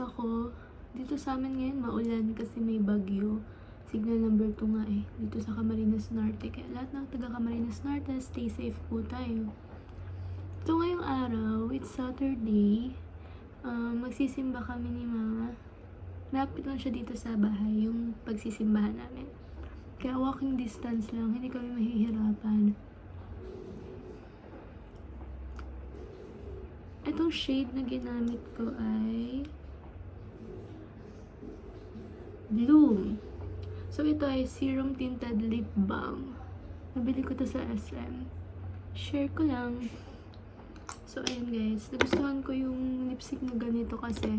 ako. Dito sa amin ngayon maulan kasi may bagyo. Signal number 2 nga eh. Dito sa Camarines Norte. Kaya lahat ng taga Camarines Norte, stay safe po tayo. So ngayong araw, it's Saturday. Magsisimba kami ni Mama. Malapit lang siya dito sa bahay, yung pagsisimbahan namin. Kaya walking distance lang, hindi kami mahihirapan. Itong shade na ginamit ko ay Bloom. So ito ay Serum Tinted Lip Balm. Nabili ko to sa SM. Share ko lang. So ayun guys, nagustuhan ko yung lipstick na ganito kasi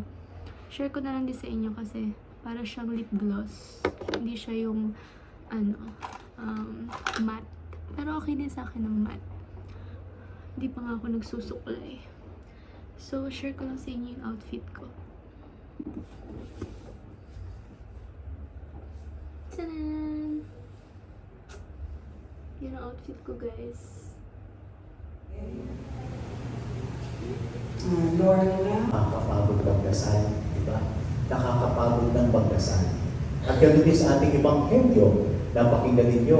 share ko na lang din sa inyo kasi para siyang lip gloss. Hindi siya yung matte. Pero okay din sa akin ng matte. Hindi pa nga ako nagsusuklay. So share ko lang sa inyo yung outfit ko. Tanan! Yan ang outfit ko guys. Nakakapagod ng dasal, di ba? Nakakapagod ng magdasal. At ganoon din sa ating ebanghelyo, napakinggan ninyo,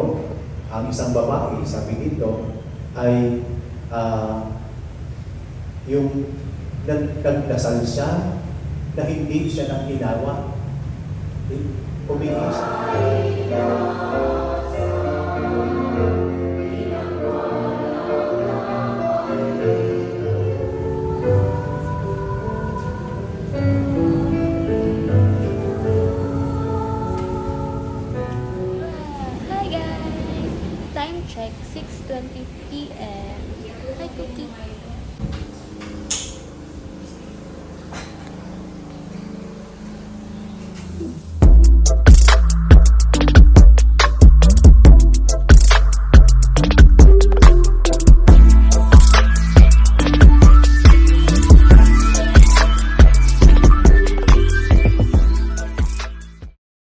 ang isang babae, sabi dito, ay yung nagdasal siya na hindi siya nang ginawa. Pumili siya.